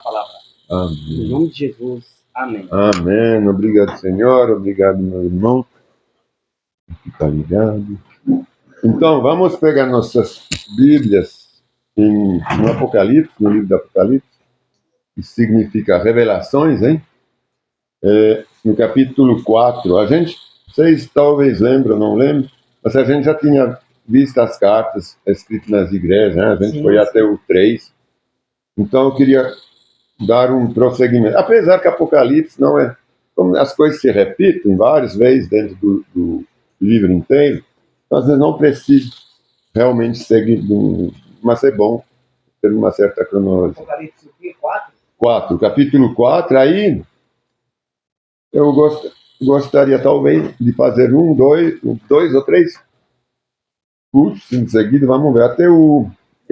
palavra. Amém. Em nome de Jesus. Amém. Amém. Obrigado, Senhor. Obrigado, meu irmão. Que está ligado. Então, vamos pegar nossas Bíblias no Apocalipse, no livro do Apocalipse, que significa revelações, hein? No capítulo 4. Vocês talvez lembram, não lembram, mas a gente já tinha visto as cartas escritas nas igrejas, né? A gente foi até o 3. Então, eu queria dar um prosseguimento. Apesar que Apocalipse não é... Como as coisas se repetem várias vezes dentro do livro inteiro, às vezes não precisa realmente seguir, mas é bom ter uma certa cronologia. Apocalipse 4? 4, capítulo 4, aí eu gostaria talvez de fazer dois ou três cursos em seguida, vamos ver, eu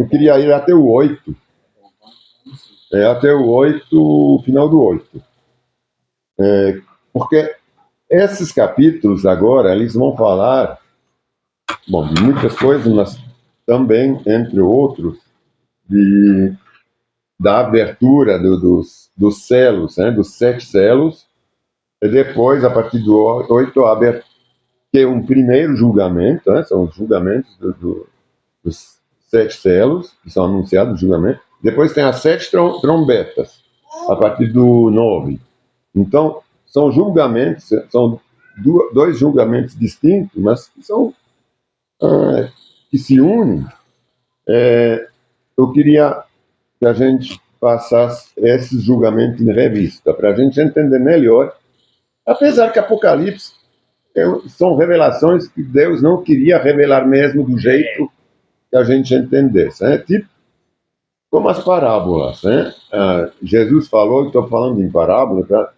queria ir até o 8. Até o 8, o final do 8. Porque esses capítulos agora, eles vão falar, bom, de muitas coisas, mas também, entre outros, da abertura dos selos, né, dos 7 selos, e depois, a partir do 8, abre que é um primeiro julgamento, né, são os julgamentos dos 7 selos, que são anunciados, julgamento. Depois tem as 7 trombetas, a partir do 9. Então, são julgamentos, são dois julgamentos distintos, mas que são que se unem. Eu queria que a gente passasse esses julgamentos em revista, para a gente entender melhor, apesar que Apocalipse são revelações que Deus não queria revelar mesmo do jeito que a gente entendesse, né? Tipo como as parábolas, né? Jesus falou, estou falando em parábola,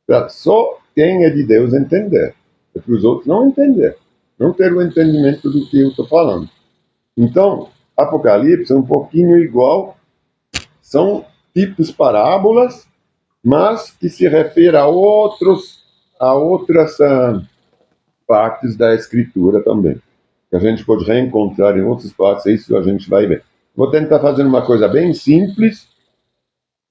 para só quem é de Deus entender, e para os outros não entender, não ter o entendimento do que eu estou falando. Então, Apocalipse é um pouquinho igual, são tipos parábolas, mas que se refere a outras partes da Escritura também, que a gente pode reencontrar em outras partes, isso a gente vai ver. Vou tentar fazer uma coisa bem simples,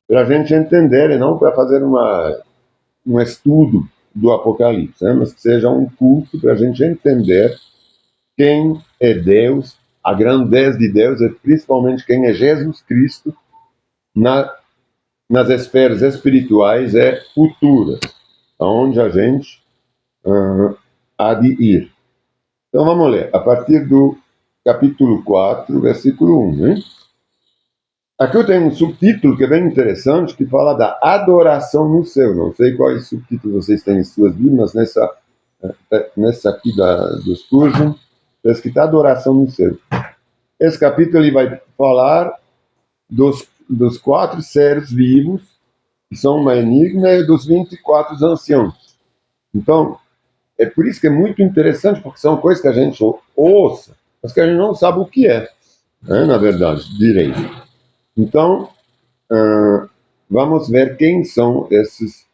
para a gente entender, e não para fazer um estudo do Apocalipse, né? Mas que seja um curso para a gente entender quem é Deus, a grandeza de Deus, e principalmente quem é Jesus Cristo nas esferas espirituais e futuras, aonde a gente há de ir. Então vamos ler, a partir do capítulo 4, versículo 1. Né? Aqui eu tenho um subtítulo que é bem interessante, que fala da adoração no céu. Não sei quais subtítulos vocês têm em suas Bíblias, nessa aqui dos cursos, está escrito adoração no céu. Esse capítulo ele vai falar dos 4 seres vivos, que são uma enigma, e dos 24 anciãos. Então, é por isso que é muito interessante, porque são coisas que a gente ouça, mas que a gente não sabe o que é, né, na verdade, direito. Então, vamos ver quem são esses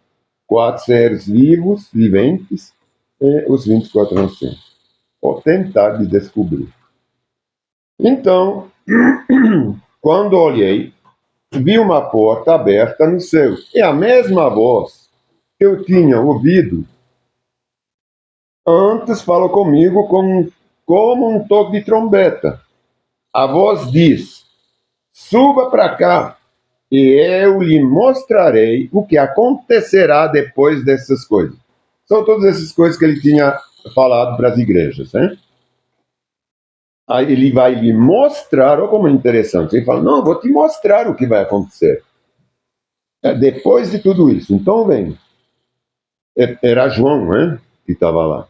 4 seres viventes, e os 24 anciãos. Vou tentar de descobrir. Então, quando olhei, vi uma porta aberta no céu, e a mesma voz que eu tinha ouvido antes falou comigo como um toque de trombeta. A voz diz: suba para cá, e eu lhe mostrarei o que acontecerá depois dessas coisas. São todas essas coisas que ele tinha falado para as igrejas, né? Aí ele vai lhe mostrar, olha como é interessante. Ele fala, não, vou te mostrar o que vai acontecer. Depois de tudo isso. Então vem. Era João, né, que estava lá.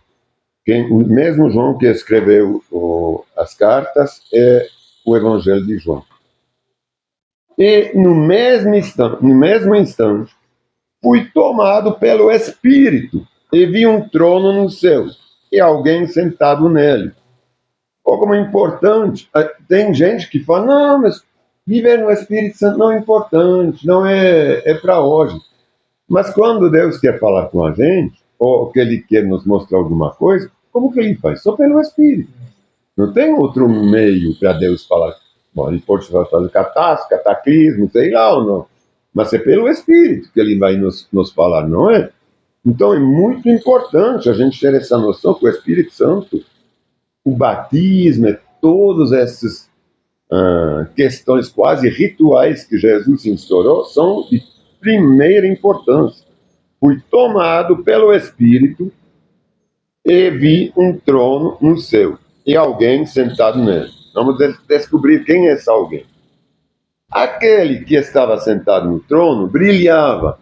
O mesmo João que escreveu as cartas é o Evangelho de João. E no mesmo instante, fui tomado pelo Espírito e vi um trono no céu e alguém sentado nele. Como é importante, tem gente que fala, não, mas viver no Espírito Santo não é importante, não é para hoje. Mas quando Deus quer falar com a gente, ou que Ele quer nos mostrar alguma coisa, como que Ele faz? Só pelo Espírito. Não tem outro meio para Deus falar. Bom, Ele pode fazer catástrofe, cataclismo, sei lá ou não. mas é pelo Espírito que ele vai nos falar, não é? Então é muito importante a gente ter essa noção que o Espírito Santo, o batismo, todas essas questões quase rituais que Jesus instaurou são de primeira importância. Fui tomado pelo Espírito e vi um trono no céu e alguém sentado nele. Vamos descobrir quem é esse alguém. Aquele que estava sentado no trono brilhava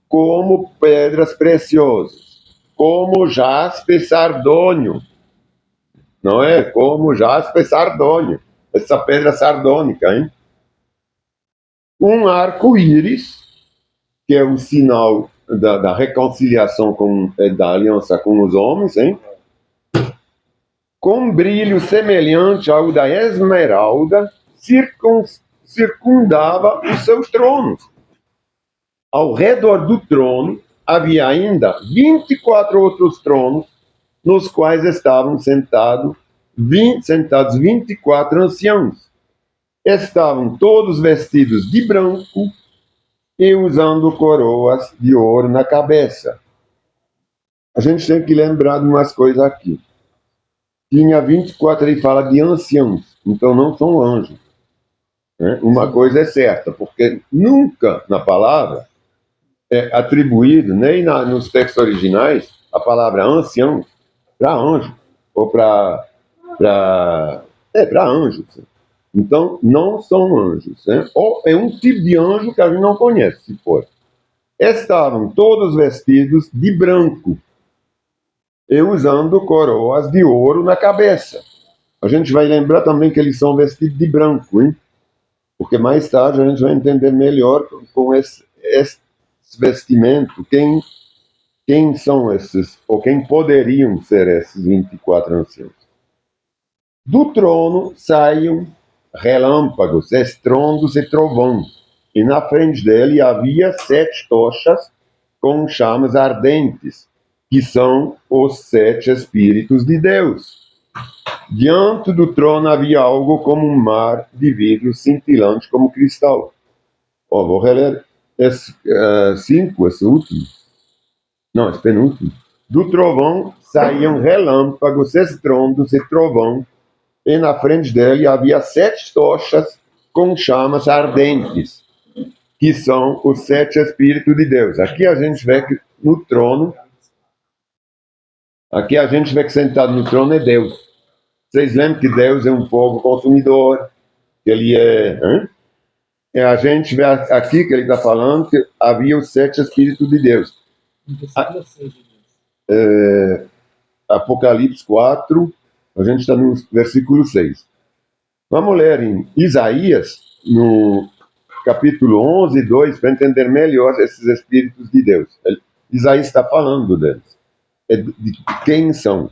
como pedras preciosas, como jaspe sardônio, não é? Como jaspe sardônio, essa pedra sardônica, hein? Um arco-íris, que é o sinal da reconciliação da aliança com os homens, hein? Com um brilho semelhante ao da esmeralda, circundava os seus tronos. Ao redor do trono havia ainda 24 outros tronos, nos quais estavam sentados 24 anciãos. Estavam todos vestidos de branco e usando coroas de ouro na cabeça. A gente tem que lembrar de umas coisas aqui. Tinha 24, ele fala de anciãos, então não são anjos. Né? Uma coisa é certa, porque nunca na palavra é atribuído, nem nos textos originais, a palavra ancião para anjo, ou para anjos. Então, não são anjos. Né? Ou é um tipo de anjo que a gente não conhece, se for. Estavam todos vestidos de branco e usando coroas de ouro na cabeça. A gente vai lembrar também que eles são vestidos de branco, hein? Porque mais tarde a gente vai entender melhor com esse vestimento quem são esses, ou quem poderiam ser esses 24 anciãos. Do trono saíam relâmpagos, estrondos e trovões, e na frente dele havia 7 tochas com chamas ardentes, que são os 7 Espíritos de Deus. Diante do trono havia algo como um mar de vidro cintilante como cristal. Vou reler esse 5, esse último. Não, esse penúltimo. Do trovão saíam relâmpagos, estrondos e trovão, e na frente dele havia 7 tochas com chamas ardentes, que são os 7 Espíritos de Deus. Aqui a gente vê que no trono, aqui a gente vê que sentado no trono é Deus. Vocês lembram que Deus é um fogo consumidor, que ele é... A gente vê aqui que ele está falando que havia os 7 Espíritos de Deus. Apocalipse 4, a gente está no versículo 6. Vamos ler em Isaías, no capítulo 11, 2, para entender melhor esses Espíritos de Deus. Isaías está falando deles. De quem são?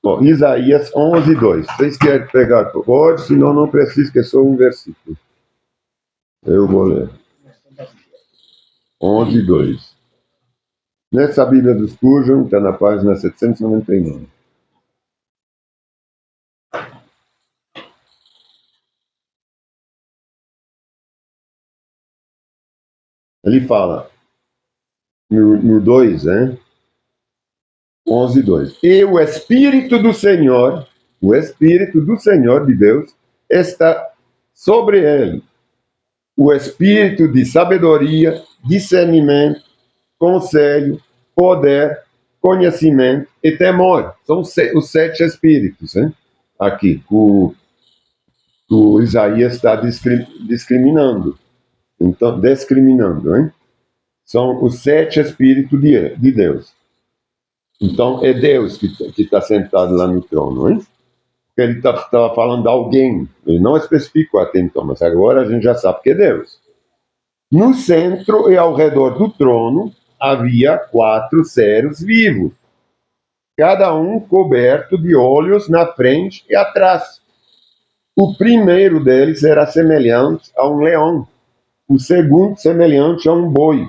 Bom, Isaías 11, 2. Vocês querem pegar? Pode, senão não precisa, que é só um versículo. Eu vou ler. 11, 2. Nessa Bíblia do Spurgeon, está na página 799. Ele fala, no 2, né? 11, 2. E o Espírito do Senhor de Deus, está sobre ele. O Espírito de sabedoria, discernimento, conselho, poder, conhecimento e temor. São os 7 Espíritos, né? Aqui, o Isaías está discriminando. Então, discriminando, hein? São os 7 Espíritos de Deus. Então, é Deus que está sentado lá no trono, hein? Porque ele estava falando de alguém. Ele não especificou até então, mas agora a gente já sabe que é Deus. No centro e ao redor do trono havia 4 seres vivos, cada um coberto de olhos na frente e atrás. O primeiro deles era semelhante a um leão, o segundo semelhante a um boi,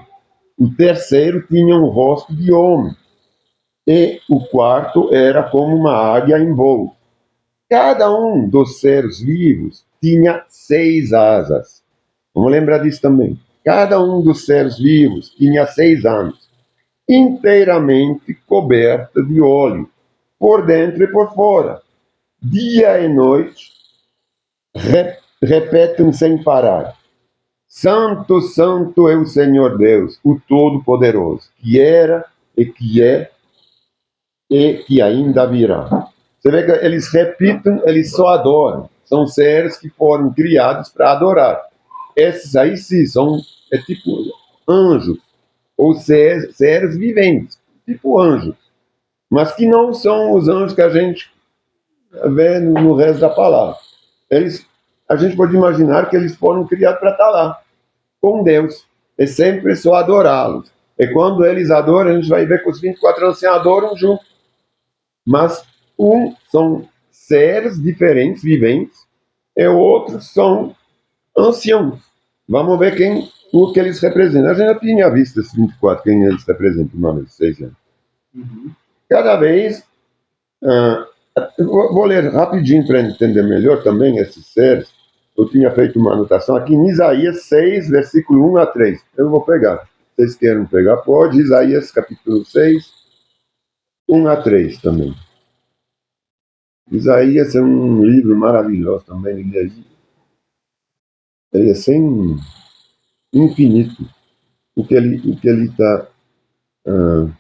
o terceiro tinha um rosto de homem, e o quarto era como uma águia em voo. Cada um dos seres vivos tinha 6 asas. Vamos lembrar disso também. Cada um dos seres vivos tinha 6 anos, inteiramente coberta de óleo, por dentro e por fora. Dia e noite repetem sem parar: Santo, Santo é o Senhor Deus, o Todo-Poderoso, que era e que é e que ainda virá. Você vê que eles repitem, eles só adoram. São seres que foram criados para adorar. Esses aí sim são tipo anjos, ou seres viventes, tipo anjos, mas que não são os anjos que a gente vê no resto da palavra. A gente pode imaginar que eles foram criados para estar lá, com Deus. É sempre só adorá-los. E quando eles adoram, a gente vai ver que os 24 anciãos adoram junto. Mas são seres diferentes, viventes, e outros são anciãos. Vamos ver o que eles representam. A gente já tinha visto esses 24, quem eles representam, uma vez, 6 anos. Cada vez, eu vou ler rapidinho para entender melhor também esses seres. Eu tinha feito uma anotação aqui em Isaías 6, versículo 1 a 3. Eu vou pegar. Vocês querem pegar? Pode. Isaías capítulo 6, 1 a 3 também. Isaías é um livro maravilhoso também. Ele é sem infinito. O que ele está... o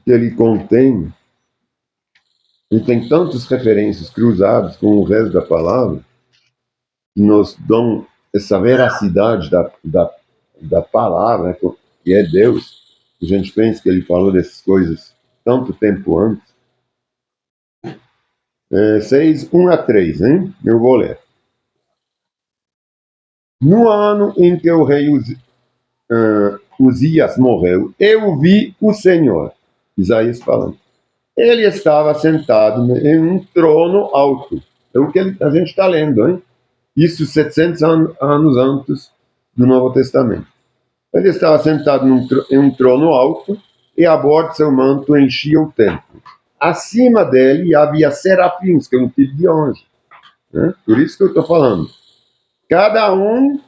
que ele contém, ele tem tantas referências cruzadas com o resto da palavra, que nos dão essa veracidade da palavra, né, que é Deus. A gente pensa que ele falou dessas coisas tanto tempo antes. 6, 1 a 3, hein? Eu vou ler. No ano em que o rei Uzias morreu, eu vi o Senhor, Isaías falando. Ele estava sentado em um trono alto. É o que a gente está lendo, hein? Isso 700 anos antes do Novo Testamento. Ele estava sentado em um trono alto e a borda de seu manto enchia o templo. Acima dele havia serafins, que é um tipo de anjo. Né? Por isso que eu estou falando. Cada um...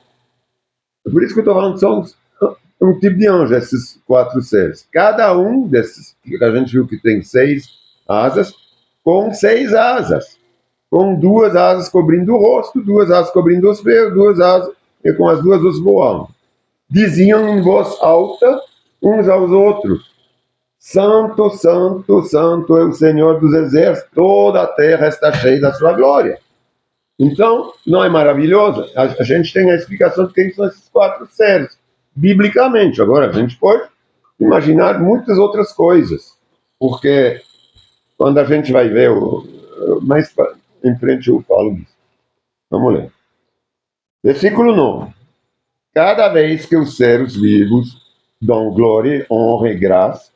Por isso que eu estou falando que são um tipo de anjo, esses 4 seres. Cada um desses, que a gente viu que tem 6 asas, com 6 asas. Com 2 asas cobrindo o rosto, 2 asas cobrindo os pés, 2 asas, e com as 2 os voando. Diziam em voz alta uns aos outros: Santo, Santo, Santo é o Senhor dos Exércitos, toda a terra está cheia da sua glória. Então, não é maravilhoso? A gente tem a explicação de quem são esses 4 seres, biblicamente. Agora, a gente pode imaginar muitas outras coisas, porque quando a gente vai ver, mais em frente eu falo disso. Vamos ler. Versículo 9. Cada vez que os seres vivos dão glória, honra e graça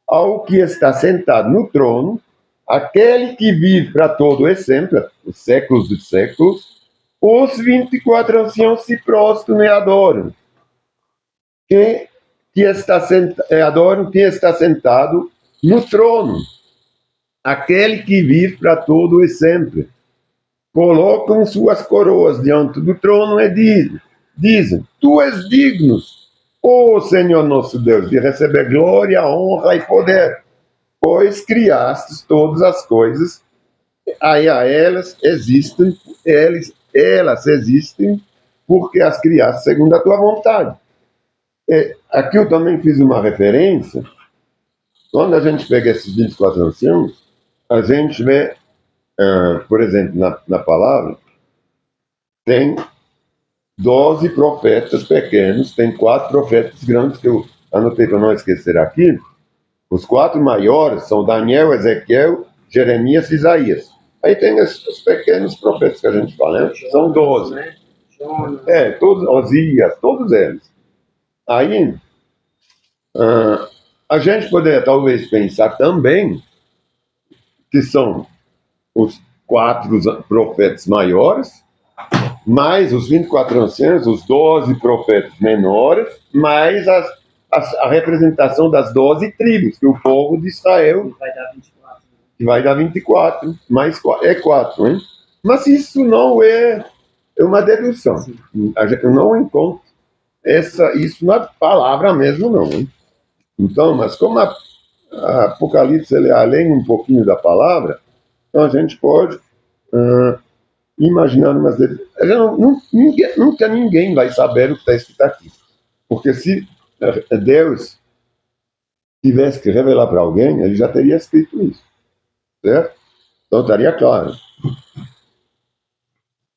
ao que está sentado no trono, aquele que vive para todo e sempre, os séculos dos séculos, os 24 anciãos se prostram e adoram. Adoram quem está sentado no trono, aquele que vive para todo e sempre. Colocam suas coroas diante do trono e dizem: Tu és digno, ó Senhor nosso Deus, de receber glória, honra e poder, pois criastes todas as coisas, elas existem porque as criaste segundo a tua vontade. Aqui eu também fiz uma referência. Quando a gente pega esses 24 anciãos, a gente vê, por exemplo, na palavra, tem 12 profetas pequenos, tem 4 profetas grandes, que eu anotei para não esquecer aqui. Os 4 maiores são Daniel, Ezequiel, Jeremias e Isaías. Aí tem os pequenos profetas que a gente fala, né? São 12. Todos, Osias, todos eles. Aí, a gente poderia talvez pensar também que são os 4 profetas maiores, mais os 24 anciãos, os 12 profetas menores, mais a representação das 12 tribos, que o povo de Israel... Que vai dar 24. Mais 4, hein? Mas isso não é é uma dedução. Eu não encontro isso na palavra mesmo, não. Hein? Então, mas como a Apocalipse ele é além um pouquinho da palavra, então a gente pode imaginar umas nunca ninguém vai saber o que está escrito aqui. Porque se Deus tivesse que revelar para alguém, ele já teria escrito isso. Certo? Então estaria claro.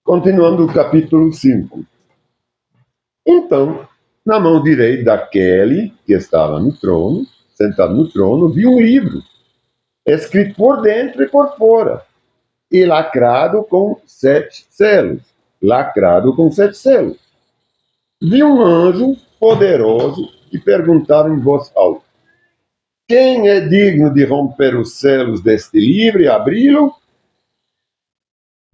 Continuando o capítulo 5. Então, na mão direita daquele que estava no trono, sentado no trono, vi um livro, escrito por dentro e por fora, e lacrado com 7 selos. Lacrado com 7 selos. Vi um anjo poderoso que perguntava em voz alta: quem é digno de romper os selos deste livro e abri-lo?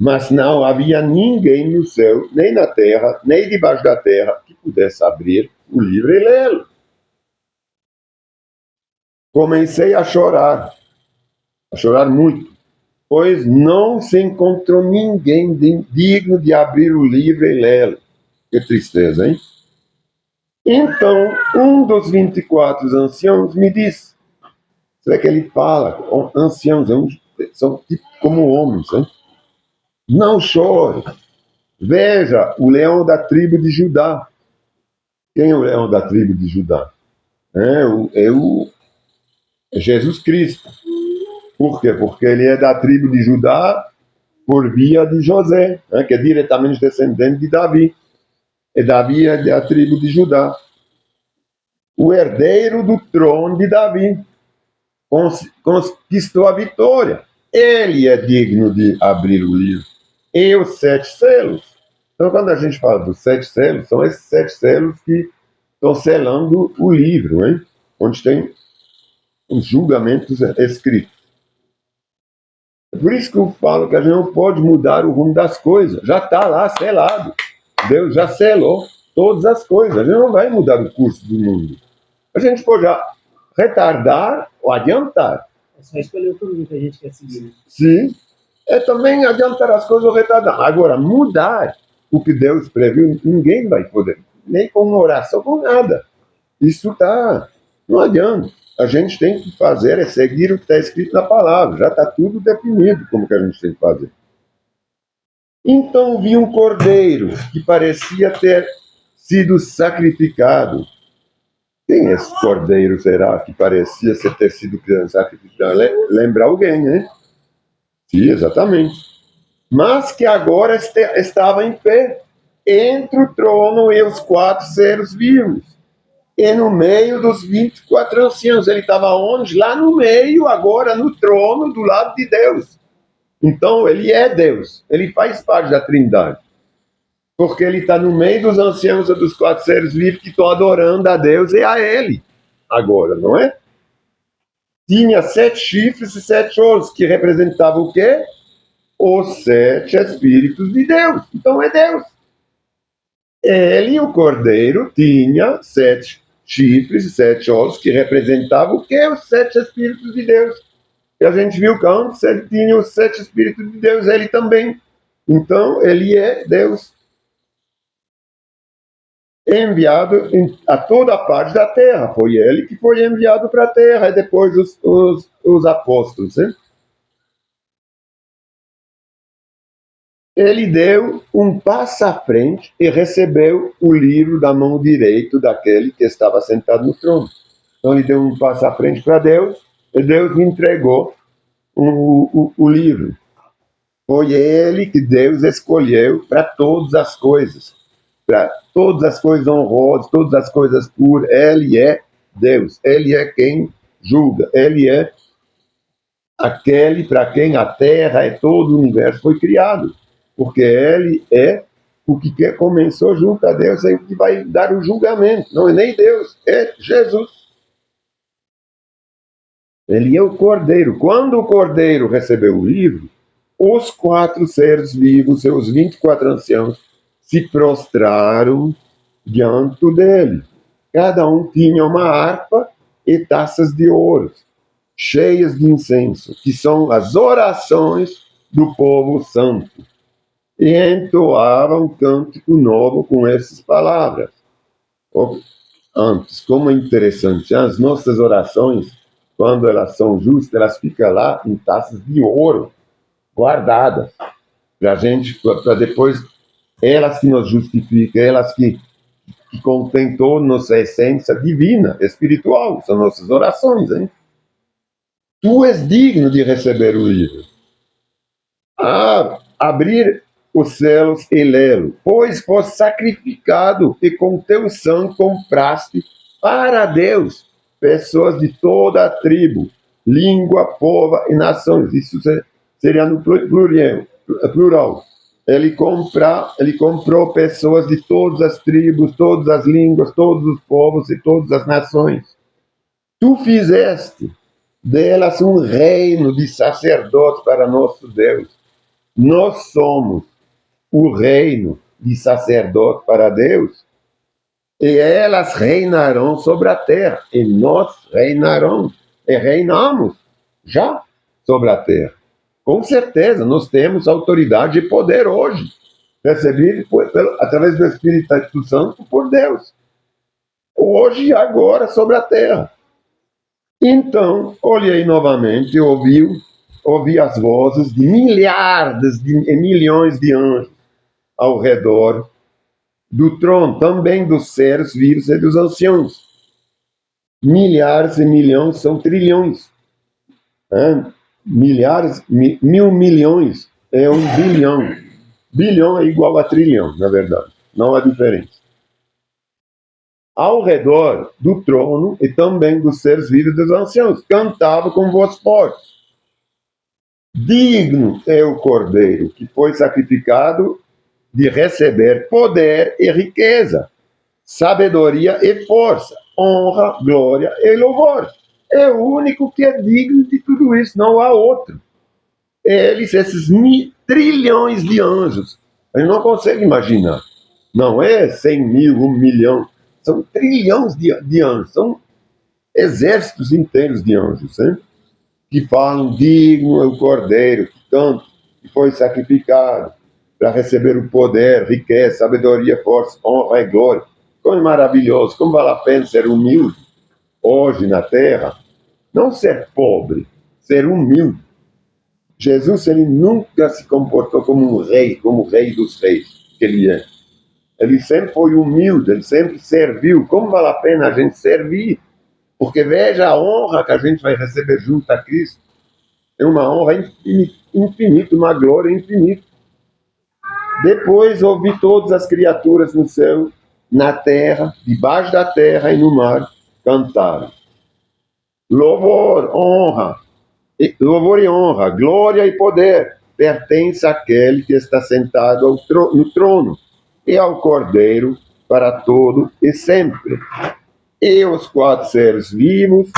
Mas não havia ninguém no céu, nem na terra, nem debaixo da terra, que pudesse abrir o livro e lê-lo. Comecei a chorar muito, pois não se encontrou ninguém digno de abrir o livro e lê-lo. Que tristeza, hein? Então, um dos 24 anciãos me disse, será que ele fala, anciãos são tipo como homens, hein? Não chore, veja o leão da tribo de Judá. Quem é o leão da tribo de Judá? É Jesus Cristo. Por quê? Porque ele é da tribo de Judá por via de José, que é diretamente descendente de Davi. E Davi é da tribo de Judá. O herdeiro do trono de Davi conquistou a vitória. Ele é digno de abrir o livro. E os 7 selos. Então, quando a gente fala dos 7 selos, são esses 7 selos que estão selando o livro, hein? Onde tem os julgamentos escritos. É por isso que eu falo que a gente não pode mudar o rumo das coisas. Já está lá selado. Deus já selou todas as coisas. A gente não vai mudar o curso do mundo. A gente pode retardar ou adiantar. É só escolher o caminho que a gente quer seguir. Né? Sim. É também adiantar as coisas ou retardar. Agora, mudar o que Deus previu, ninguém vai poder. Nem com uma oração, com nada. Isso tá. Não adianta. A gente tem que fazer é seguir o que está escrito na palavra. Já está tudo definido como que a gente tem que fazer. Então vi um cordeiro que parecia ter sido sacrificado. Quem esse cordeiro será que parecia ter sido sacrificado? Lembra alguém, né? Sim, exatamente. Mas que agora estava em pé entre o trono e os 4 seres vivos. E no meio dos 24 anciãos. Ele estava onde? Lá no meio, agora no trono, do lado de Deus. Então, ele é Deus. Ele faz parte da Trindade. Porque ele está no meio dos anciãos e dos 4 seres vivos que estão adorando a Deus e a ele. Agora, não é? Tinha 7 chifres e 7 olhos, que representavam o quê? Os 7 Espíritos de Deus. Então, é Deus. Ele, o cordeiro, tinha 7 chifres e 7 olhos, que representavam o quê? Os 7 Espíritos de Deus. E a gente viu que antes ele tinha os 7 Espíritos de Deus, ele também. Então, ele é Deus. Enviado a toda a parte da terra. Foi ele que foi enviado para a terra, e depois os apóstolos. Hein? Ele deu um passo à frente e recebeu o livro da mão direita daquele que estava sentado no trono. Então ele deu um passo à frente para Deus, e Deus lhe entregou o livro. Foi ele que Deus escolheu para todas as coisas. Para todas as coisas honrosas, todas as coisas puras. Ele é Deus. Ele é quem julga. Ele é aquele para quem a terra e todo o universo foi criado. Porque ele é o que começou junto a Deus, é o que vai dar o julgamento. Não é nem Deus, é Jesus. Ele é o cordeiro. Quando o cordeiro recebeu o livro, os 4 seres vivos, seus 24 anciãos, se prostraram diante dele. Cada um tinha uma harpa e taças de ouro, cheias de incenso, que são as orações do povo santo. e entoava um cântico novo com essas palavras. Antes, como é interessante, as nossas orações, quando elas são justas, elas ficam lá em taças de ouro, guardadas, para a gente, para depois, elas que nos justificam, elas que contêm toda a nossa essência divina, espiritual, são nossas orações, hein? Tu és digno de receber o livro. Abrir os céus e lê-lo, pois foste sacrificado e com teu sangue compraste para Deus pessoas de toda a tribo, língua, povo e nações. Isso seria no plural. Ele comprou pessoas de todas as tribos, todas as línguas, todos os povos e todas as nações. Tu fizeste delas um reino de sacerdotes para nosso Deus. Nós somos o reino de sacerdote para Deus, e elas reinarão sobre a terra, e nós reinamos já sobre a terra. Com certeza, nós temos autoridade e poder hoje, recebido através do Espírito Santo por Deus, hoje e agora sobre a terra. Então, olhei novamente e ouvi as vozes de milhares e milhões de anjos ao redor do trono, também dos seres vivos e dos anciãos. Milhares e milhões são trilhões. Milhares, mil milhões é um bilhão. Bilhão é igual a trilhão, na verdade. Não há diferença. Ao redor do trono e também dos seres vivos e dos anciãos, cantava com voz forte. Digno é o Cordeiro que foi sacrificado de receber poder e riqueza, sabedoria e força, honra, glória e louvor. É o único que é digno de tudo isso, não há outro. Eles, esses trilhões de anjos, a gente não consegue imaginar. Não é 100 mil, 1 milhão, são trilhões de anjos, são exércitos inteiros de anjos, hein? Que falam, digno é o Cordeiro, que tanto que foi sacrificado para receber o poder, riqueza, sabedoria, força, honra e glória. Como é maravilhoso, como vale a pena ser humilde hoje na terra. Não ser pobre, ser humilde. Jesus, ele nunca se comportou como um rei, como o rei dos reis que ele é. Ele sempre foi humilde, ele sempre serviu. Como vale a pena a gente servir? Porque veja a honra que a gente vai receber junto a Cristo. É uma honra infinita, uma glória infinita. Depois ouvi todas as criaturas no céu, na terra, debaixo da terra e no mar, cantarem. Louvor e honra, glória e poder pertence àquele que está sentado no trono e ao Cordeiro para todo e sempre. E os 4 seres vivos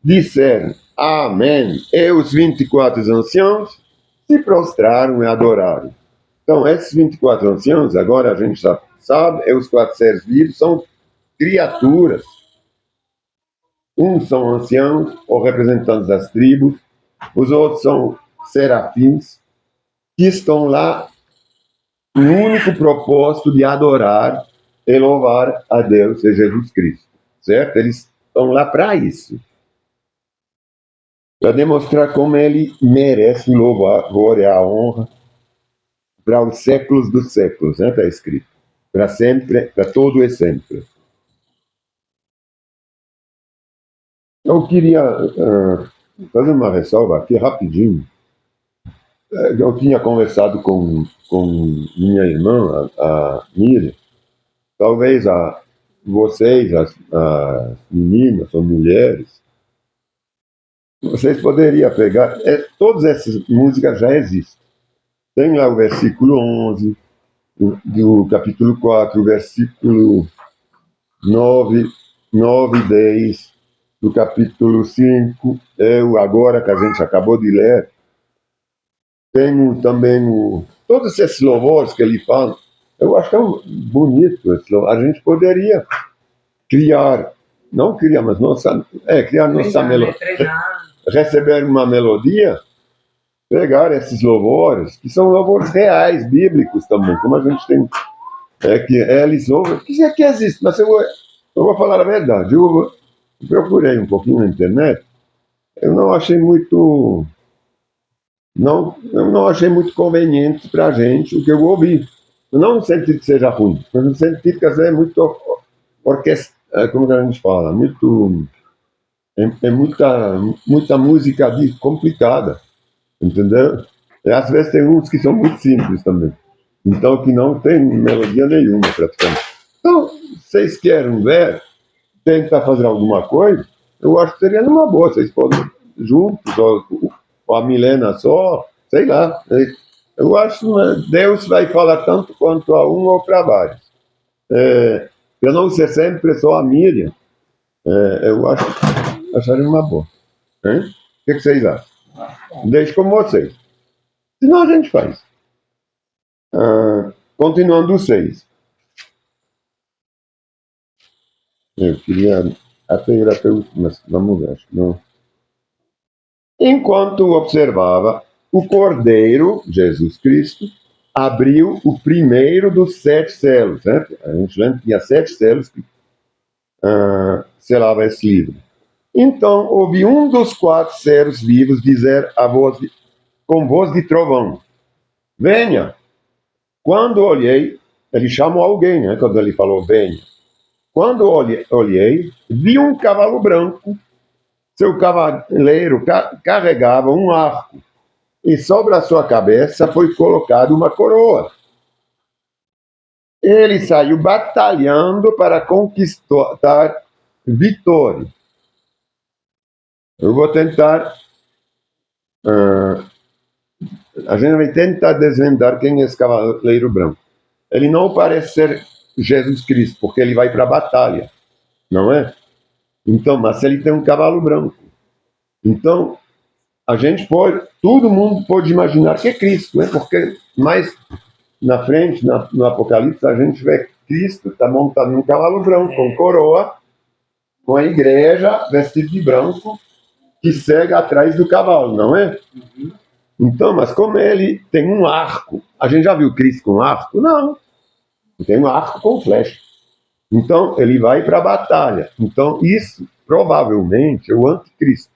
disseram Amém. E os 24 anciãos se prostraram e adoraram. Então, esses 24 anciãos, agora a gente já sabe, os 4 seres vivos são criaturas. Uns são anciãos, ou representantes das tribos, os outros são serafins, que estão lá no único propósito de adorar e louvar a Deus e Jesus Cristo, certo? Eles estão lá para isso. Para demonstrar como ele merece o louvor e a honra para os séculos dos séculos, né? Está escrito. Para sempre, para todo e sempre. Eu queria fazer uma ressalva aqui rapidinho. Eu tinha conversado com minha irmã, a Miriam. Talvez vocês, as meninas ou mulheres, vocês poderiam pegar. Todas essas músicas já existem. Tem lá o versículo 11, do capítulo 4, o versículo 9 e 10, do capítulo 5, agora que a gente acabou de ler. Tem também todos esses louvores que ele fala. Eu acho tão bonito esse louvor. A gente poderia criar, não criar, mas criar nossa melodia, receber uma melodia pegar esses louvores, que são louvores reais, bíblicos também, como a gente tem, que eles ouvem, que existe, mas eu vou falar a verdade, eu procurei um pouquinho na internet, eu não achei muito, eu não achei muito conveniente para a gente o que eu ouvi. Não no sentido que seja ruim, mas no sentido que às vezes é muito como que a gente fala, muito, muita música complicada, entendeu? E às vezes tem uns que são muito simples também, então que não tem melodia nenhuma praticamente. Então, vocês querem ver, tentar fazer alguma coisa, eu acho que seria numa boa, vocês podem juntos, ou a Milena só, sei lá. Eu acho que Deus vai falar tanto quanto a um ou para vários. Para não ser sempre só a Miriam, eu acharia uma boa. Hein? O que vocês acham? Deixe com vocês. Senão a gente faz. Continuando o 6. Eu queria até ir até o... Mas vamos ver, acho que não. Enquanto observava, o Cordeiro, Jesus Cristo, abriu o primeiro dos 7 selos. Né? A gente lembra que tinha 7 selos que selava esse livro. Então ouvi um dos 4 seres vivos dizer com voz de trovão: venha! Quando olhei, ele chamou alguém, né? Quando ele falou venha. Quando olhei, vi um cavalo branco. Seu cavaleiro carregava um arco, e sobre a sua cabeça foi colocada uma coroa. Ele saiu batalhando para conquistar vitória. Eu vou tentar. A gente vai tentar desvendar quem é esse cavaleiro branco. Ele não parece ser Jesus Cristo, porque ele vai para a batalha, não é? Então, mas ele tem um cavalo branco. Então, a gente pode, todo mundo pode imaginar que é Cristo, né? Porque mais na frente, no Apocalipse, a gente vê Cristo está montado num cavalo branco, com coroa, com a igreja vestida de branco, que segue atrás do cavalo, não é? Uhum. Então, mas como ele tem um arco, a gente já viu Cristo com arco? Não. Tem um arco com flecha. Então, ele vai para a batalha. Então, isso provavelmente é o anticristo,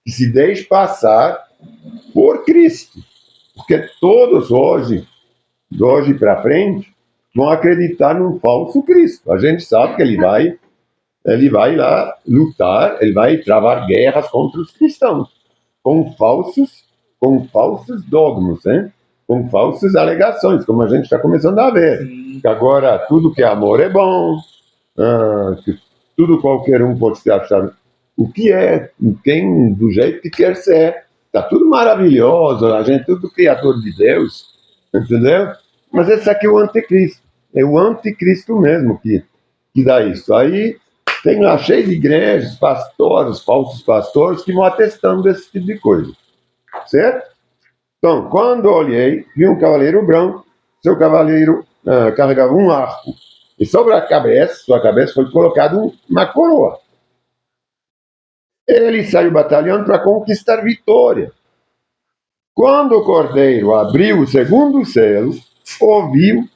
que se deixa passar por Cristo. Porque todos hoje, de hoje para frente, vão acreditar num falso Cristo. A gente sabe que ele vai lá lutar, ele vai travar guerras contra os cristãos, com falsos dogmas, né? Com falsas alegações, como a gente está começando a ver. Sim. Que agora tudo que é amor é bom, que tudo qualquer um pode se achar o que é, quem, do jeito que quer ser. Está tudo maravilhoso, a gente é tudo criador de Deus, entendeu? Mas esse aqui é o anticristo. É o anticristo mesmo que dá isso. Aí tem lá cheio de igrejas, pastores, falsos pastores, que vão atestando esse tipo de coisa. Certo? Então, quando olhei, vi um cavaleiro branco, seu cavaleiro carregava um arco, e sobre sua cabeça foi colocada uma coroa. Ele saiu batalhando para conquistar vitória. Quando o cordeiro abriu o segundo selo, ouviu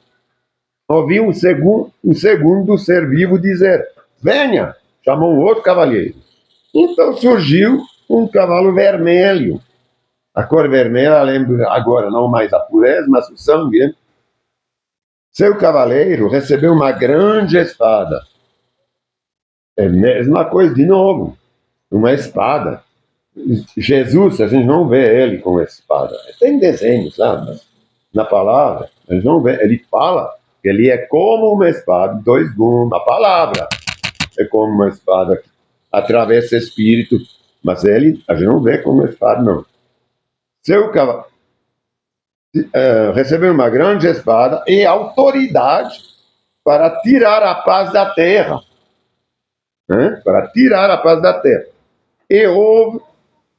um segundo ser vivo dizer: venha! Chamou um outro cavaleiro. Então surgiu um cavalo vermelho. A cor vermelha lembra agora não mais a pureza, mas o sangue. Hein? Seu cavaleiro recebeu uma grande espada. É a mesma coisa de novo, uma espada. Jesus, a gente não vê ele com espada. Tem desenhos lá, mas na palavra, a gente não vê. Ele fala que ele é como uma espada de 2 gumes. A palavra é como uma espada que atravessa o espírito, mas ele, a gente não vê como uma espada, não. Seu cavaleiro recebeu uma grande espada e autoridade para tirar a paz da terra. Para tirar a paz da terra. E houve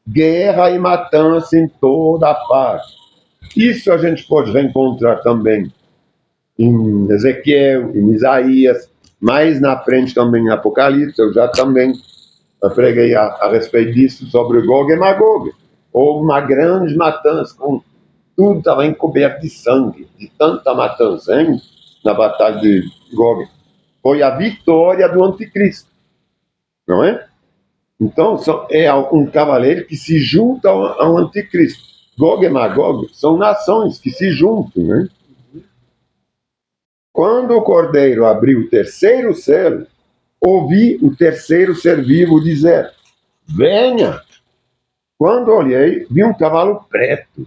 guerra e matança em toda a parte. Isso a gente pode reencontrar também em Ezequiel, em Isaías, mais na frente também em Apocalipse. Eu já também preguei a respeito disso, sobre Gog e Magog. ou uma grande matança, com tudo estava encoberto de sangue, de tanta matança, hein? Na batalha de Gog. Foi a vitória do anticristo, não é? Então, é um cavaleiro que se junta ao anticristo. Gog e Magog são nações que se juntam, né? Quando o cordeiro abriu o terceiro selo, ouvi o terceiro ser vivo dizer: venha! Quando olhei, vi um cavalo preto.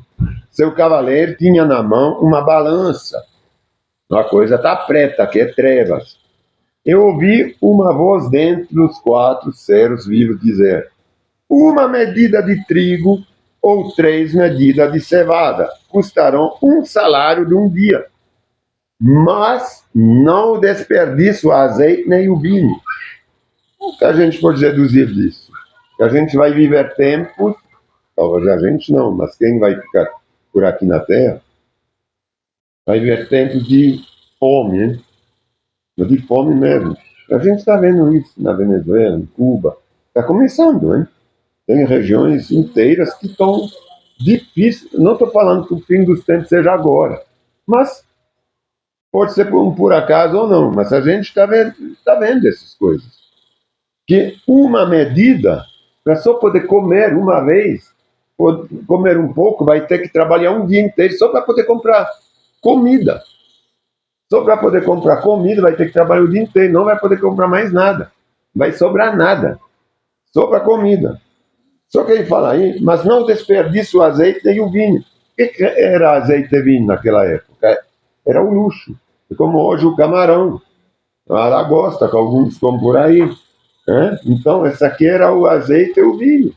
Seu cavaleiro tinha na mão uma balança. A coisa está preta, que é trevas. Eu ouvi uma voz dentro dos quatro seres vivos dizer: uma medida de trigo ou 3 medidas de cevada custarão um salário de um dia. Mas não desperdice o azeite nem o vinho. O que a gente pode deduzir disso? Que a gente vai viver tempos, talvez a gente não, mas quem vai ficar por aqui na Terra, vai viver tempos de fome, hein? De fome mesmo. A gente está vendo isso na Venezuela, em Cuba. Está começando, hein? Tem regiões inteiras que estão difíceis. Não estou falando que o fim dos tempos seja agora, mas pode ser por acaso ou não. Mas a gente está vendo essas coisas. Que uma medida, para só poder comer uma vez, comer um pouco, vai ter que trabalhar um dia inteiro só para poder comprar comida. Só para poder comprar comida, vai ter que trabalhar o dia inteiro, não vai poder comprar mais nada. Vai sobrar nada. Só para comida. Só que ele fala aí, mas não desperdice o azeite nem o vinho. O que era azeite e vinho naquela época? Era o luxo. Como hoje o camarão, a lagosta, que alguns comem por aí. Né? Então, esse aqui era o azeite e o vinho,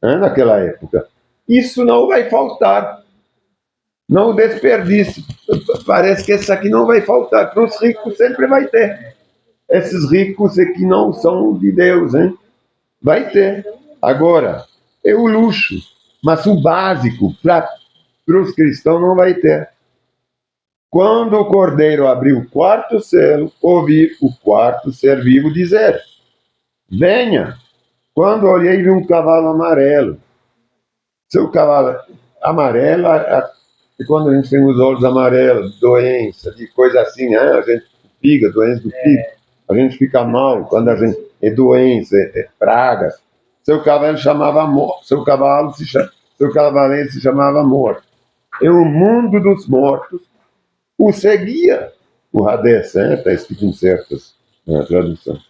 né? Naquela época. Isso não vai faltar. Não desperdice. Parece que esse aqui não vai faltar. Para os ricos sempre vai ter. Esses ricos que não são de Deus, hein? Vai ter. Agora, é o luxo. Mas o básico para os cristãos não vai ter. Quando o cordeiro abriu o quarto selo, ouvi o quarto ser vivo dizer: venha! Quando olhei, vi um cavalo amarelo. Seu cavalo amarelo, quando a gente tem os olhos amarelos, doença, de coisa assim, né? A gente fica, doença do fígado, a gente fica mal, quando a gente é doença, é pragas. Seu cavalo chamava morte, seu cavaleiro se chamava morte. E o mundo dos mortos o seguia. O Hades, está escrito em certas traduções.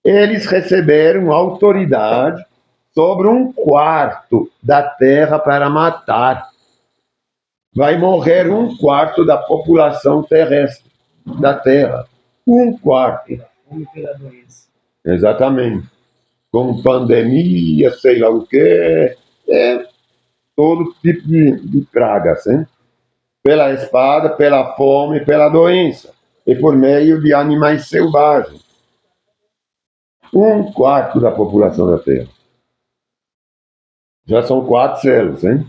Eles receberam autoridade sobre um quarto da terra para matar. Vai morrer um quarto da população terrestre da terra. Um quarto. Fome pela doença. Exatamente. Com pandemia, sei lá o quê. Todo tipo de pragas, hein? Pela espada, pela fome, pela doença. E por meio de animais selvagens. Um quarto da população da Terra. Já são 4 selos, hein?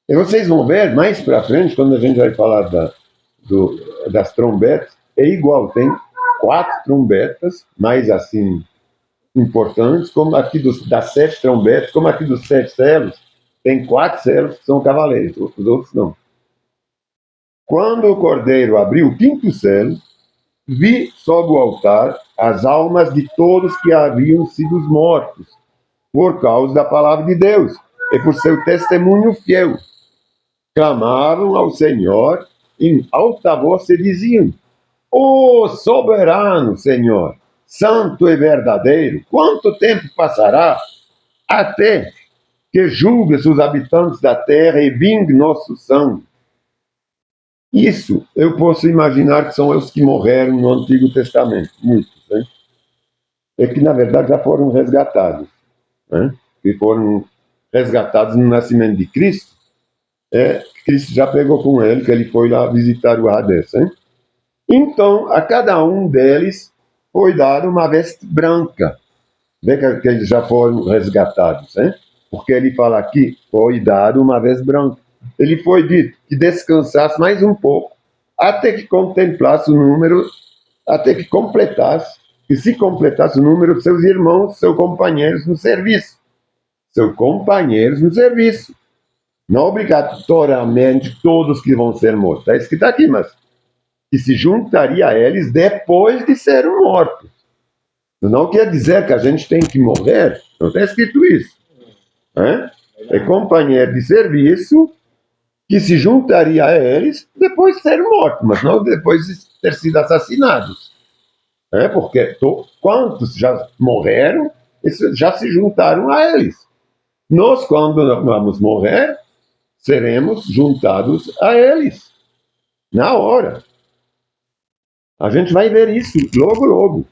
E vocês vão ver mais para frente, quando a gente vai falar das trombetas, é igual, tem 4 trombetas, mais assim, importantes, como aqui das 7 trombetas, como aqui dos 7 selos, tem 4 selos que são cavaleiros, os outros não. Quando o cordeiro abriu o 5º selo, vi sob o altar as almas de todos que haviam sido mortos, por causa da palavra de Deus e por seu testemunho fiel. Clamavam ao Senhor em alta voz e diziam: ó soberano Senhor, santo e verdadeiro, quanto tempo passará até que julgues os habitantes da terra e vingue nosso sangue? Isso eu posso imaginar que são os que morreram no Antigo Testamento, muitos, né? É que na verdade já foram resgatados, né? Que foram resgatados no nascimento de Cristo. Cristo já pegou com ele, que ele foi lá visitar o Hades, hein? Então, a cada um deles foi dada uma veste branca. Vê que eles já foram resgatados, hein? Porque ele fala aqui, foi dado uma veste branca. Ele foi dito que descansasse mais um pouco, até que contemplasse o número, até que completasse, que se completasse o número de seus irmãos, seus companheiros no serviço. são companheiros no serviço. Não obrigatoriamente todos que vão ser mortos. Está escrito aqui, mas que se juntaria a eles depois de serem mortos. Não quer dizer que a gente tem que morrer. Não está escrito isso. É companheiro de serviço que se juntaria a eles depois de serem mortos, mas não depois de ter sido assassinados. Porque quantos já morreram, já se juntaram a eles. Nós, quando vamos morrer, seremos juntados a eles, na hora. A gente vai ver isso logo, logo.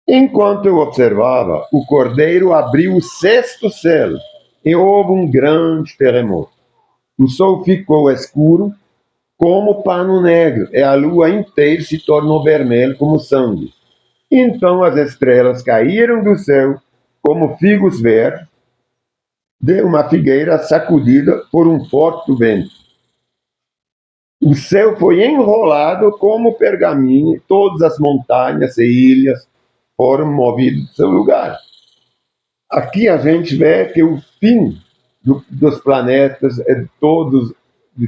Enquanto eu observava, o cordeiro abriu o sexto selo e houve um grande terremoto. O sol ficou escuro como pano negro e a lua inteira se tornou vermelha como sangue. Então as estrelas caíram do céu como figos verdes de uma figueira sacudida por um forte vento. O céu foi enrolado como pergaminho e todas as montanhas e ilhas foram movidas do seu lugar. Aqui a gente vê que o fim dos planetas é de todo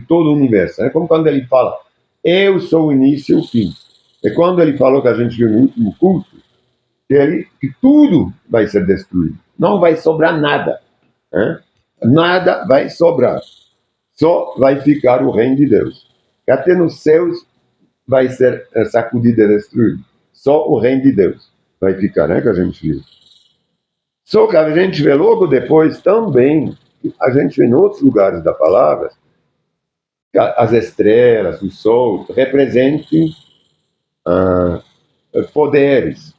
o universo. É como quando ele fala, eu sou o início e o fim. É quando ele falou que a gente viu no último culto, que tudo vai ser destruído. Não vai sobrar nada. Nada vai sobrar. Só vai ficar o reino de Deus. Que até nos céus vai ser sacudido e destruído. Só o reino de Deus vai ficar, que a gente viu. Só que a gente vê logo depois também, a gente vê em outros lugares da palavra, que as estrelas, o sol, representem poderes,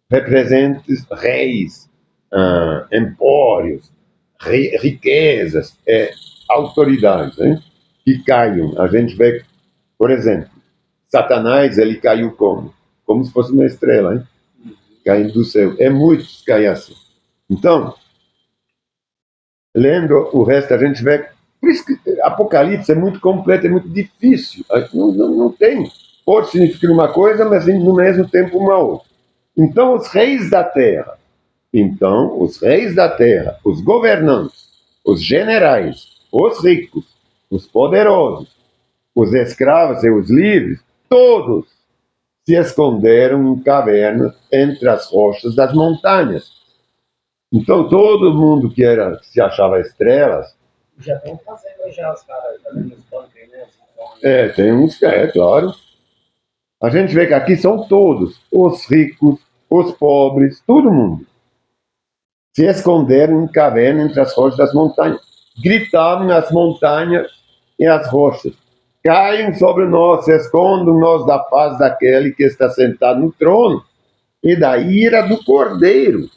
representem reis, empórios, riquezas, autoridades, que caiam. A gente vê, por exemplo, Satanás, ele caiu como? Como se fosse uma estrela, caindo do céu. Muitos caem assim. Então, lendo o resto, a gente vê. Por isso que Apocalipse é muito completo, é muito difícil. Não tem. Pode significar uma coisa, mas no mesmo tempo uma outra. Então, os reis da terra, os governantes, os generais, os ricos, os poderosos, os escravos e os livres, todos se esconderam em cavernas entre as rochas das montanhas. Então, todo mundo que se achava estrelas. Já estão fazendo já os caras, tá vendo os bunkers, né? Tem uns que claro. A gente vê que aqui são todos, os ricos, os pobres, todo mundo. Se esconderam em cavernas entre as rochas das montanhas. Gritavam nas montanhas e as rochas. Caiam sobre nós, se escondam-nos da paz daquele que está sentado no trono e da ira do Cordeiro.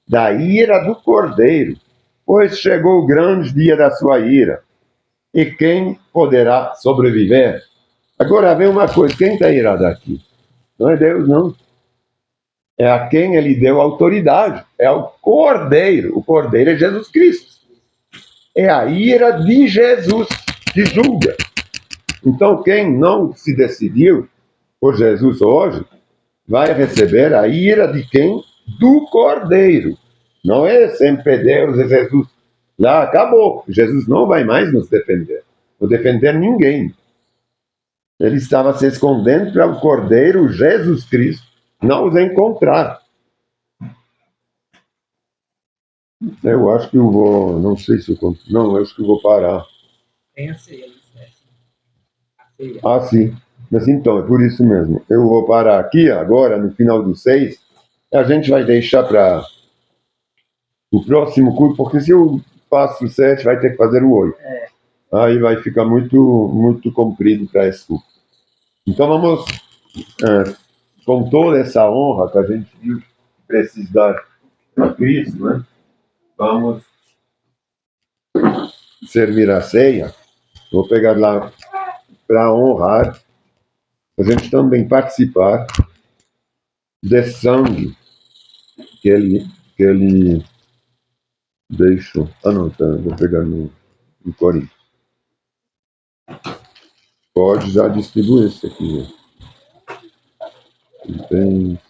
Da ira do Cordeiro. Pois chegou o grande dia da sua ira. E quem poderá sobreviver? Agora vem uma coisa, quem está irado aqui? Não é Deus, não. É a quem ele deu autoridade. É o Cordeiro. O Cordeiro é Jesus Cristo. É a ira de Jesus que julga. Então, quem não se decidiu por Jesus hoje, vai receber a ira de quem? Do Cordeiro. Não é sempre Deus e Jesus. Lá acabou. Jesus não vai mais nos defender. Não defender ninguém. Ele estava se escondendo para o Cordeiro Jesus Cristo não os encontrar. Eu acho que eu vou. Não sei se eu continuo. Não, eu acho que eu vou parar. Tem a ceia, né? A ceia. Ah, sim. Mas então, é por isso mesmo. Eu vou parar aqui agora, no final do 6. A gente vai deixar para o próximo culto, porque se eu faço o 7, vai ter que fazer o 8. Aí vai ficar muito, muito comprido para esse culto. Então vamos, com toda essa honra que a gente viu precisar a Cristo, né? Vamos servir a ceia. Vou pegar lá para honrar, a gente também participar desse sangue que ele deixou. Ah, não, tá, vou pegar no Coríntios. Pode já distribuir esse aqui. Tem.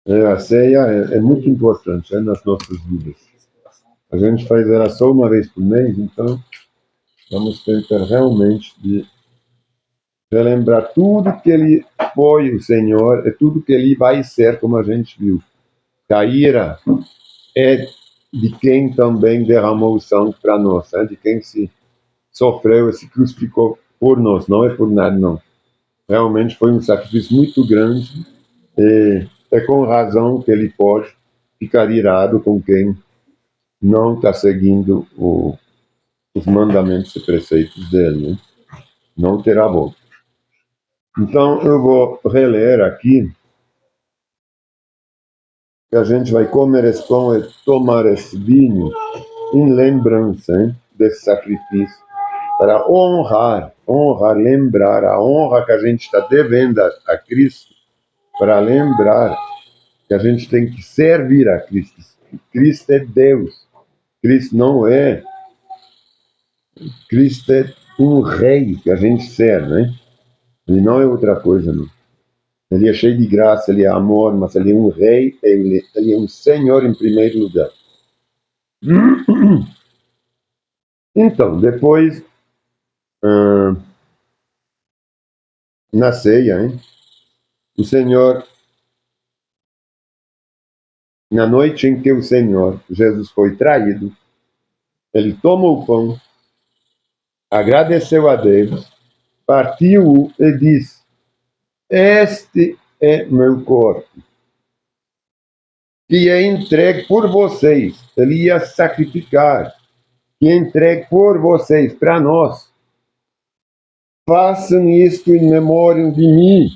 A ceia é muito importante nas nossas vidas. A gente faz ela só uma vez por mês, então vamos tentar realmente de relembrar tudo que ele foi, o Senhor, e tudo que ele vai ser, como a gente viu. A ira é de quem também derramou o sangue para nós, de quem se sofreu e se crucificou por nós, não é por nada, não. Realmente foi um sacrifício muito grande e é com razão que ele pode ficar irado com quem não está seguindo os mandamentos e preceitos dele, né? Não terá volta. Então eu vou reler aqui que a gente vai comer esse pão e tomar esse vinho em lembrança desse sacrifício, para honrar, lembrar a honra que a gente está devendo a Cristo, para lembrar que a gente tem que servir a Cristo. Cristo é Deus. Cristo não é. Cristo é um rei que a gente serve, né? Ele não é outra coisa, não. Ele é cheio de graça, ele é amor, mas ele é um rei, ele é um senhor em primeiro lugar. Então, depois, na ceia, hein? O Senhor, na noite em que o Senhor, Jesus, foi traído, ele tomou o pão, agradeceu a Deus, partiu-o e disse: Este é meu corpo, que é entregue por vocês. Ele ia sacrificar, que é entregue por vocês, para nós. Façam isto em memória de mim.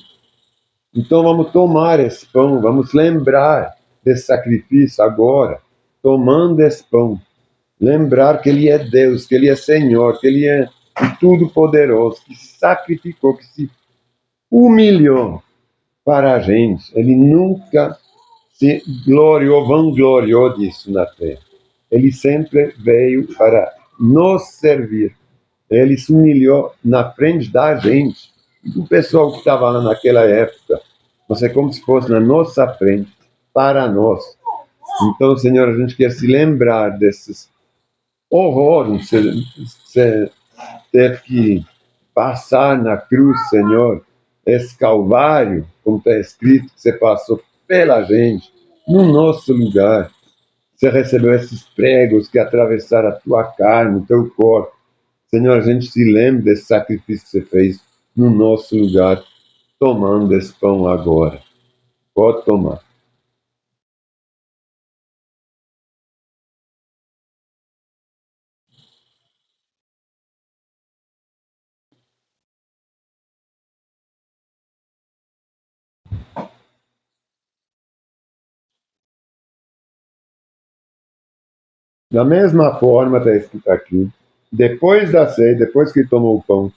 Então vamos tomar esse pão, vamos lembrar desse sacrifício agora, tomando esse pão. Lembrar que Ele é Deus, que Ele é Senhor, que Ele é tudo poderoso, que se sacrificou, que se humilhou para a gente. Ele nunca se vangloriou disso na terra. Ele sempre veio para nos servir. Ele se humilhou na frente da gente. O pessoal que estava lá naquela época, mas é como se fosse na nossa frente, para nós. Então, Senhor, a gente quer se lembrar desses horrores. Você teve que passar na cruz, Senhor, esse calvário, como está escrito, que você passou pela gente, no nosso lugar. Você recebeu esses pregos que atravessaram a tua carne, o teu corpo. Senhor, a gente se lembra desse sacrifício que você fez no nosso lugar, tomando esse pão agora. Pode tomar. Da mesma forma, está escrito aqui, depois da ceia, depois que ele tomou o pão,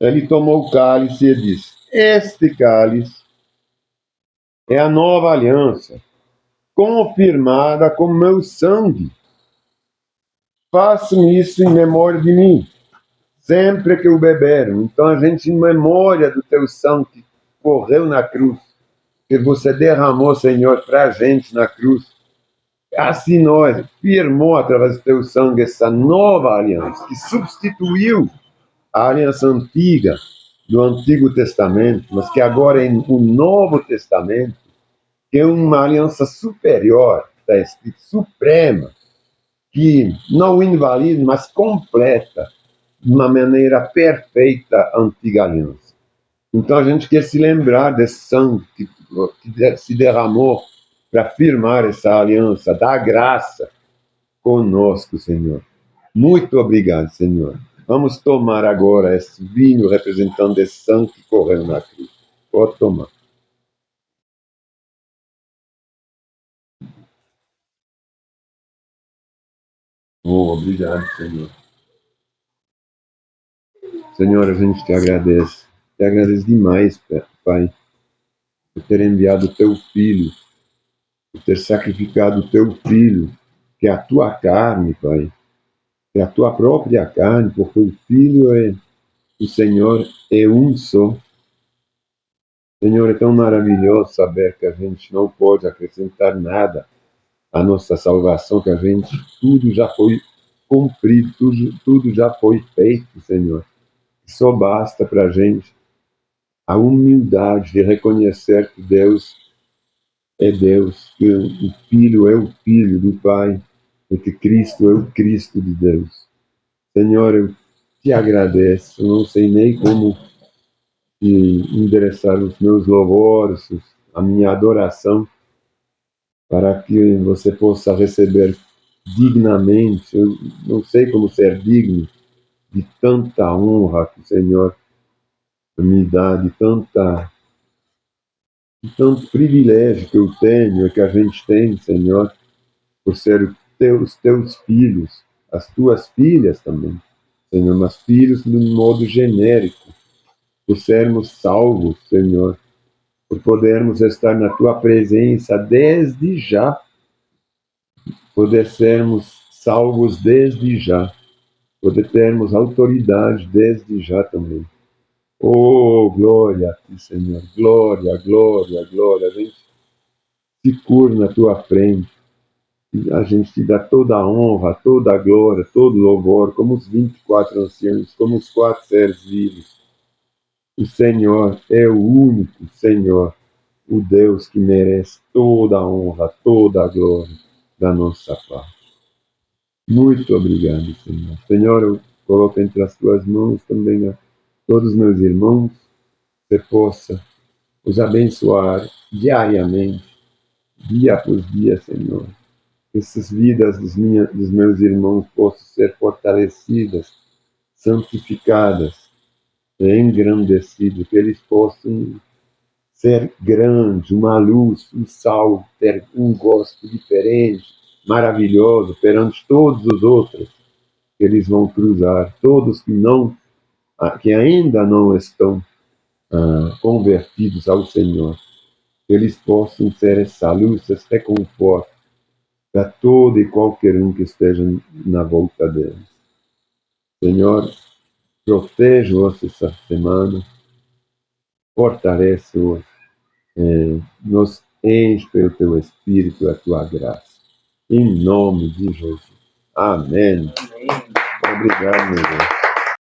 ele tomou o cálice e disse: Este cálice é a nova aliança, confirmada com meu sangue. Façam isso em memória de mim, sempre que o beberam. Então a gente, em memória do teu sangue que correu na cruz, que você derramou, Senhor, para a gente na cruz, assinou, firmou através do teu sangue essa nova aliança, que substituiu a aliança antiga do Antigo Testamento, mas que agora é o Novo Testamento, que é uma aliança superior, está escrito, suprema, que não invalida, mas completa de uma maneira perfeita a antiga aliança. Então a gente quer se lembrar desse sangue que se derramou para firmar essa aliança da graça conosco, Senhor. Muito obrigado, Senhor. Vamos tomar agora esse vinho representando esse sangue que correu na cruz. Pode tomar. Oh, obrigado, Senhor. Senhor, a gente te agradece. Te agradeço demais, Pai, por ter enviado o teu filho, por ter sacrificado o teu filho, que é a tua carne, Pai, que é a tua própria carne, porque o filho é o Senhor é um só. Senhor, é tão maravilhoso saber que a gente não pode acrescentar nada à nossa salvação, que a gente, tudo já foi cumprido, tudo já foi feito, Senhor. Só basta para a gente a humildade de reconhecer que Deus é Deus, que o Filho é o Filho do Pai, e que Cristo é o Cristo de Deus. Senhor, eu te agradeço, eu não sei nem como endereçar os meus louvores, a minha adoração, para que você possa receber dignamente. Eu não sei como ser digno de tanta honra que o Senhor me dá, de tanto privilégio que eu tenho e que a gente tem, Senhor, por ser os teus filhos, as tuas filhas também, Senhor, mas filhos de um modo genérico, por sermos salvos, Senhor, por podermos estar na tua presença desde já, poder sermos salvos desde já, poder termos autoridade desde já também. Oh, glória a ti, Senhor, glória, glória, glória. A gente se curva na tua frente, a gente te dá toda a honra, toda a glória, todo o louvor, como os 24 anciãos, como os 4 seres vivos. O Senhor é o único Senhor, o Deus que merece toda a honra, toda a glória da nossa parte. Muito obrigado, Senhor. Senhor, eu coloco entre as tuas mãos também a todos os meus irmãos, que você possa os abençoar diariamente, dia por dia, Senhor. Que essas vidas dos meus irmãos possam ser fortalecidas, santificadas, engrandecidas, que eles possam ser grandes, uma luz, um sal, ter um gosto diferente, maravilhoso perante todos os outros que eles vão cruzar, todos que ainda não estão convertidos ao Senhor, que eles possam ser essa luz, esse reconforto para todo e qualquer um que esteja na volta deles. Senhor, protege-os essa semana, fortalece-os, nos enche pelo teu Espírito, a tua graça. Em nome de Jesus. Amém. Amém. Obrigado, meu Deus.